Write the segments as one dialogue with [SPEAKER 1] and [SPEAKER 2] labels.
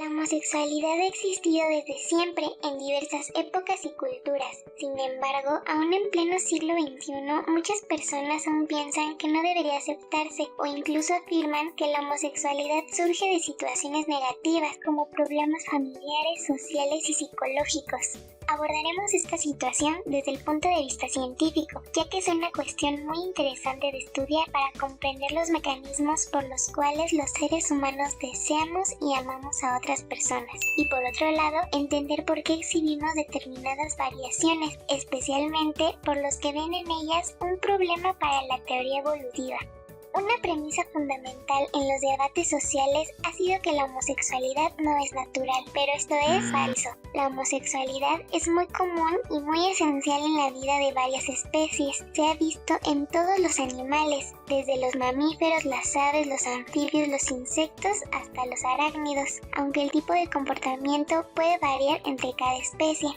[SPEAKER 1] La homosexualidad ha existido desde siempre en diversas épocas y culturas. Sin embargo, aún en pleno siglo XXI, muchas personas aún piensan que no debería aceptarse o incluso afirman que la homosexualidad surge de situaciones negativas como problemas familiares, sociales y psicológicos. Abordaremos esta situación desde el punto de vista científico, ya que es una cuestión muy interesante de estudiar para comprender los mecanismos por los cuales los seres humanos deseamos y amamos a otras personas, y por otro lado, entender por qué exhibimos determinadas variaciones, especialmente por los que ven en ellas un problema para la teoría evolutiva. Una premisa fundamental en los debates sociales ha sido que la homosexualidad no es natural, pero esto es falso. La homosexualidad es muy común y muy esencial en la vida de varias especies. Se ha visto en todos los animales, desde los mamíferos, las aves, los anfibios, los insectos, hasta los arácnidos, aunque el tipo de comportamiento puede variar entre cada especie.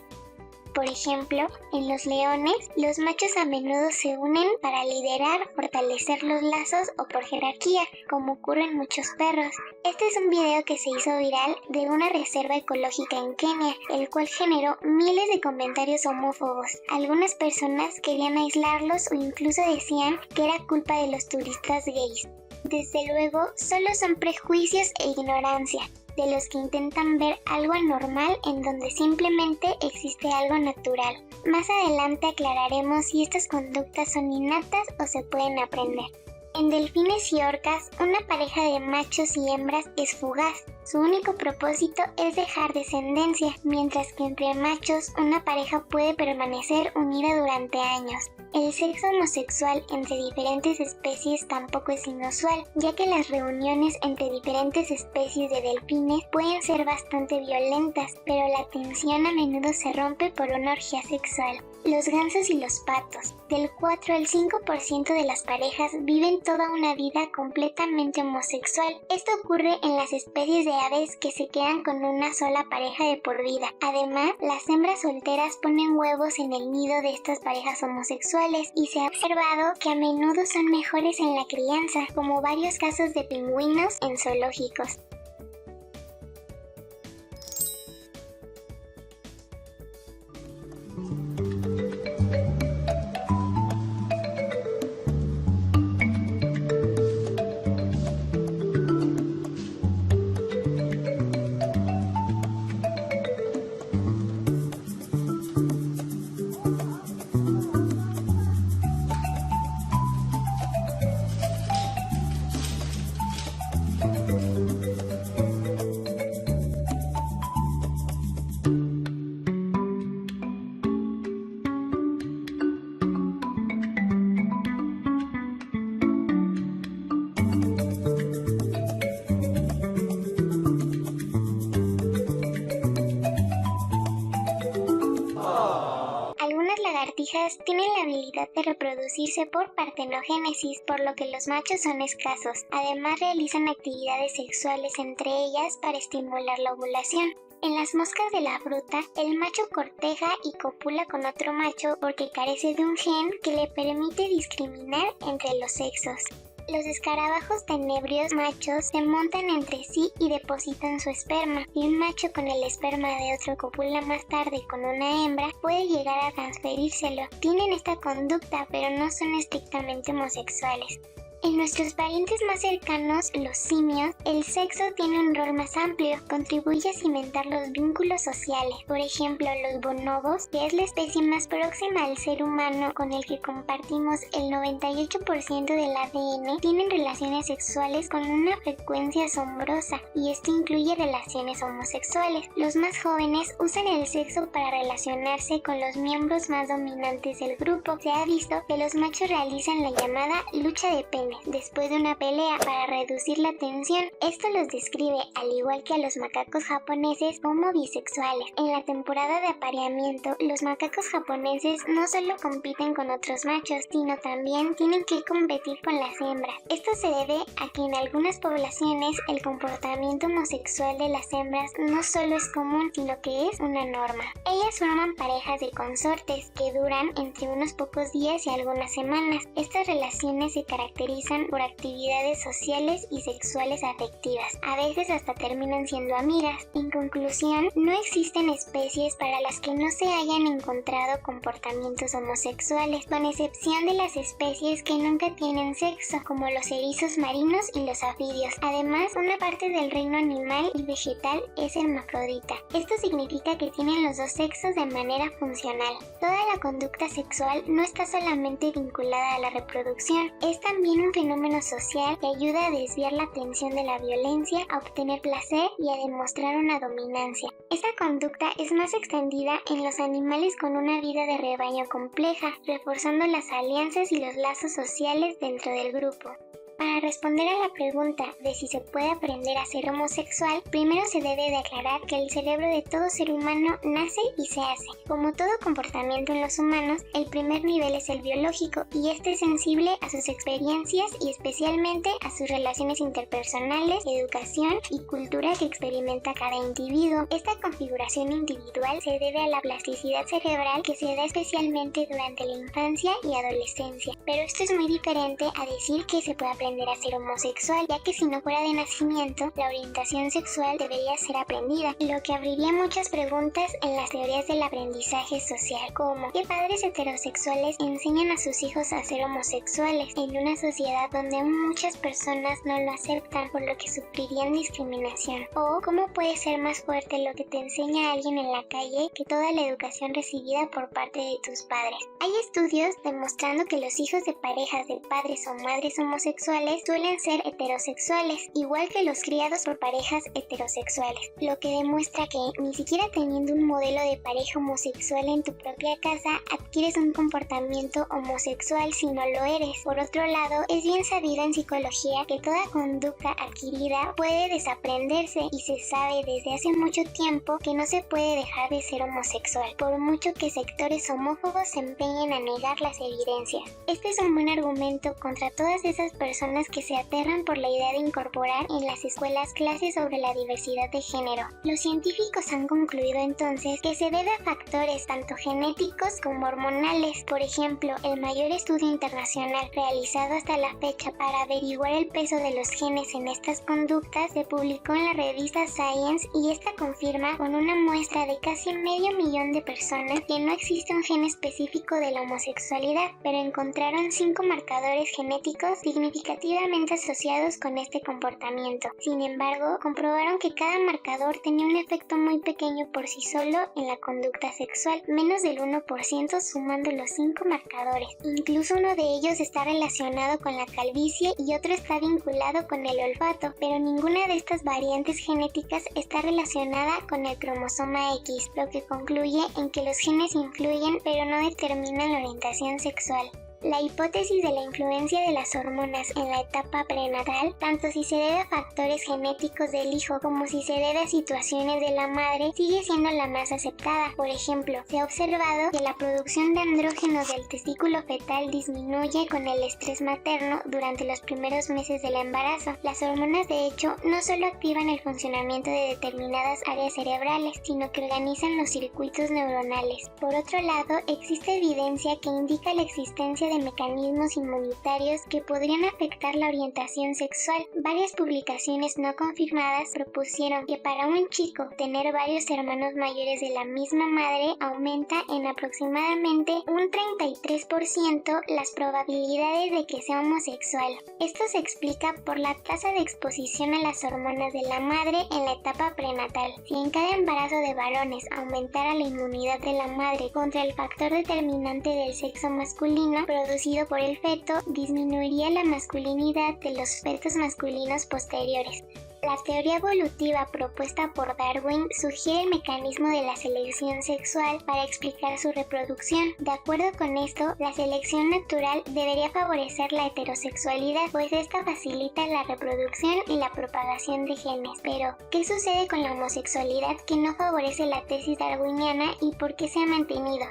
[SPEAKER 1] Por ejemplo, en los leones, los machos a menudo se unen para liderar, fortalecer los lazos o por jerarquía, como ocurre en muchos perros. Este es un video que se hizo viral de una reserva ecológica en Kenia, el cual generó miles de comentarios homófobos. Algunas personas querían aislarlos o incluso decían que era culpa de los turistas gays. Desde luego, solo son prejuicios e ignorancia de los que intentan ver algo anormal en donde simplemente existe algo natural. Más adelante aclararemos si estas conductas son innatas o se pueden aprender. En delfines y orcas, una pareja de machos y hembras es fugaz. Su único propósito es dejar descendencia, mientras que entre machos una pareja puede permanecer unida durante años. El sexo homosexual entre diferentes especies tampoco es inusual, ya que las reuniones entre diferentes especies de delfines pueden ser bastante violentas, pero la tensión a menudo se rompe por una orgía sexual. Los gansos y los patos. Del 4 al 5% de las parejas viven toda una vida completamente homosexual. Esto ocurre en las especies de aves que se quedan con una sola pareja de por vida. Además, las hembras solteras ponen huevos en el nido de estas parejas homosexuales y se ha observado que a menudo son mejores en la crianza, como varios casos de pingüinos en zoológicos. Algunas lagartijas tienen la habilidad de reproducirse por partenogénesis, por lo que los machos son escasos. Además, realizan actividades sexuales entre ellas para estimular la ovulación. En las moscas de la fruta, el macho corteja y copula con otro macho porque carece de un gen que le permite discriminar entre los sexos. Los escarabajos tenebrios machos se montan entre sí y depositan su esperma, y un macho con el esperma de otro copula más tarde con una hembra puede llegar a transferírselo. Tienen esta conducta, pero no son estrictamente homosexuales. En nuestros parientes más cercanos, los simios, el sexo tiene un rol más amplio, contribuye a cimentar los vínculos sociales. Por ejemplo, los bonobos, que es la especie más próxima al ser humano con el que compartimos el 98% del ADN, tienen relaciones sexuales con una frecuencia asombrosa, y esto incluye relaciones homosexuales. Los más jóvenes usan el sexo para relacionarse con los miembros más dominantes del grupo. Se ha visto que los machos realizan la llamada lucha de pene después de una pelea para reducir la tensión. Esto los describe, al igual que a los macacos japoneses, como bisexuales. En la temporada de apareamiento, los macacos japoneses no solo compiten con otros machos, sino también tienen que competir con las hembras. Esto se debe a que en algunas poblaciones el comportamiento homosexual de las hembras no solo es común, sino que es una norma. Ellas forman parejas de consortes que duran entre unos pocos días y algunas semanas. Estas relaciones se caracterizan realizan por actividades sociales y sexuales afectivas. A veces hasta terminan siendo amigas. En conclusión, no existen especies para las que no se hayan encontrado comportamientos homosexuales, con excepción de las especies que nunca tienen sexo, como los erizos marinos y los anfibios. Además, una parte del reino animal y vegetal es hermafrodita. Esto significa que tienen los dos sexos de manera funcional. Toda la conducta sexual no está solamente vinculada a la reproducción, es también un fenómeno social que ayuda a desviar la atención de la violencia, a obtener placer y a demostrar una dominancia. Esta conducta es más extendida en los animales con una vida de rebaño compleja, reforzando las alianzas y los lazos sociales dentro del grupo. Para responder a la pregunta de si se puede aprender a ser homosexual, primero se debe de aclarar que el cerebro de todo ser humano nace y se hace. Como todo comportamiento en los humanos, el primer nivel es el biológico y este es sensible a sus experiencias y especialmente a sus relaciones interpersonales, educación y cultura que experimenta cada individuo. Esta configuración individual se debe a la plasticidad cerebral que se da especialmente durante la infancia y adolescencia. Pero esto es muy diferente a decir que se puede aprender a ser homosexual, ya que si no fuera de nacimiento, la orientación sexual debería ser aprendida, lo que abriría muchas preguntas en las teorías del aprendizaje social, como ¿qué padres heterosexuales enseñan a sus hijos a ser homosexuales en una sociedad donde aún muchas personas no lo aceptan, por lo que sufrirían discriminación? O ¿cómo puede ser más fuerte lo que te enseña alguien en la calle que toda la educación recibida por parte de tus padres? Hay estudios demostrando que los hijos de parejas de padres o madres homosexuales suelen ser heterosexuales, igual que los criados por parejas heterosexuales, lo que demuestra que ni siquiera teniendo un modelo de pareja homosexual en tu propia casa adquieres un comportamiento homosexual si no lo eres. Por otro lado, es bien sabido en psicología que toda conducta adquirida puede desaprenderse y se sabe desde hace mucho tiempo que no se puede dejar de ser homosexual, por mucho que sectores homófobos se empeñen a negar las evidencias. Este es un buen argumento contra todas esas personas que se aterran por la idea de incorporar en las escuelas clases sobre la diversidad de género. Los científicos han concluido entonces que se debe a factores tanto genéticos como hormonales. Por ejemplo, el mayor estudio internacional realizado hasta la fecha para averiguar el peso de los genes en estas conductas se publicó en la revista Science y esta confirma con una muestra de casi 500.000 de personas que no existe un gen específico de la homosexualidad, pero encontraron 5 marcadores genéticos significativamente asociados con este comportamiento. Sin embargo, comprobaron que cada marcador tenía un efecto muy pequeño por sí solo en la conducta sexual, menos del 1% sumando los 5 marcadores. Incluso uno de ellos está relacionado con la calvicie y otro está vinculado con el olfato, pero ninguna de estas variantes genéticas está relacionada con el cromosoma X, lo que concluye en que los genes influyen pero no determinan la orientación sexual. La hipótesis de la influencia de las hormonas en la etapa prenatal, tanto si se debe a factores genéticos del hijo como si se debe a situaciones de la madre, sigue siendo la más aceptada. Por ejemplo, se ha observado que la producción de andrógenos del testículo fetal disminuye con el estrés materno durante los primeros meses del embarazo. Las hormonas, de hecho, no solo activan el funcionamiento de determinadas áreas cerebrales, sino que organizan los circuitos neuronales. Por otro lado, existe evidencia que indica la existencia de mecanismos inmunitarios que podrían afectar la orientación sexual. Varias publicaciones no confirmadas propusieron que para un chico tener varios hermanos mayores de la misma madre aumenta en aproximadamente un 33% las probabilidades de que sea homosexual. Esto se explica por la tasa de exposición a las hormonas de la madre en la etapa prenatal. Si en cada embarazo de varones aumentara la inmunidad de la madre contra el factor determinante del sexo masculino producido por el feto, disminuiría la masculinidad de los fetos masculinos posteriores. La teoría evolutiva propuesta por Darwin sugiere el mecanismo de la selección sexual para explicar su reproducción. De acuerdo con esto, la selección natural debería favorecer la heterosexualidad, pues esta facilita la reproducción y la propagación de genes. Pero, ¿qué sucede con la homosexualidad que no favorece la tesis darwiniana y por qué se ha mantenido?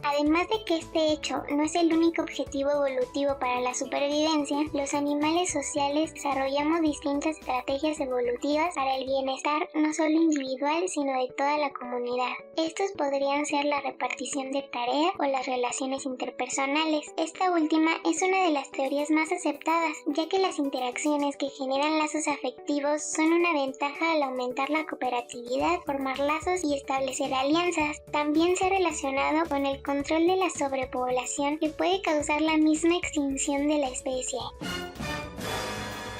[SPEAKER 1] Además de que este hecho no es el único objetivo evolutivo para la supervivencia, los animales sociales desarrollamos distintas estrategias evolutivas para el bienestar no solo individual sino de toda la comunidad. Estos podrían ser la repartición de tareas o las relaciones interpersonales. Esta última es una de las teorías más aceptadas, ya que las interacciones que generan lazos afectivos son una ventaja al aumentar la cooperatividad, formar lazos y establecer alianzas. También se ha relacionado con el control de la sobrepoblación que puede causar la misma extinción de la especie.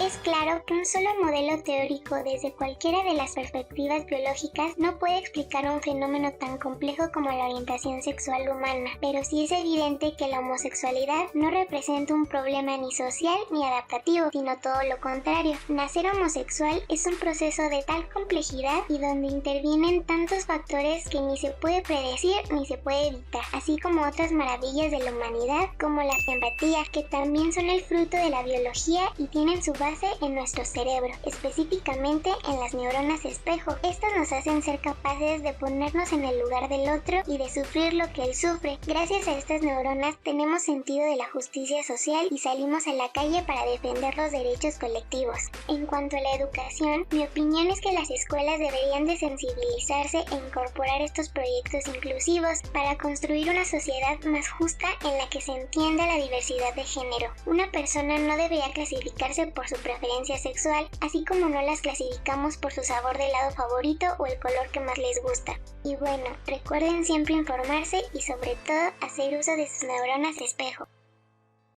[SPEAKER 1] Es claro que un solo modelo teórico desde cualquiera de las perspectivas biológicas no puede explicar un fenómeno tan complejo como la orientación sexual humana, pero sí es evidente que la homosexualidad no representa un problema ni social ni adaptativo, sino todo lo contrario. Nacer homosexual es un proceso de tal complejidad y donde intervienen tantos factores que ni se puede predecir ni se puede evitar, así como otras maravillas de la humanidad como la empatía, que también son el fruto de la biología y tienen su base en nuestro cerebro, específicamente en las neuronas espejo. Estas nos hacen ser capaces de ponernos en el lugar del otro y de sufrir lo que él sufre. Gracias a estas neuronas tenemos sentido de la justicia social y salimos a la calle para defender los derechos colectivos. En cuanto a la educación, mi opinión es que las escuelas deberían de sensibilizarse e incorporar estos proyectos inclusivos para construir una sociedad más justa en la que se entienda la diversidad de género. Una persona no debería clasificarse por su preferencia sexual, así como no las clasificamos por su sabor de helado favorito o el color que más les gusta. Y bueno, recuerden siempre informarse y sobre todo hacer uso de sus neuronas espejo.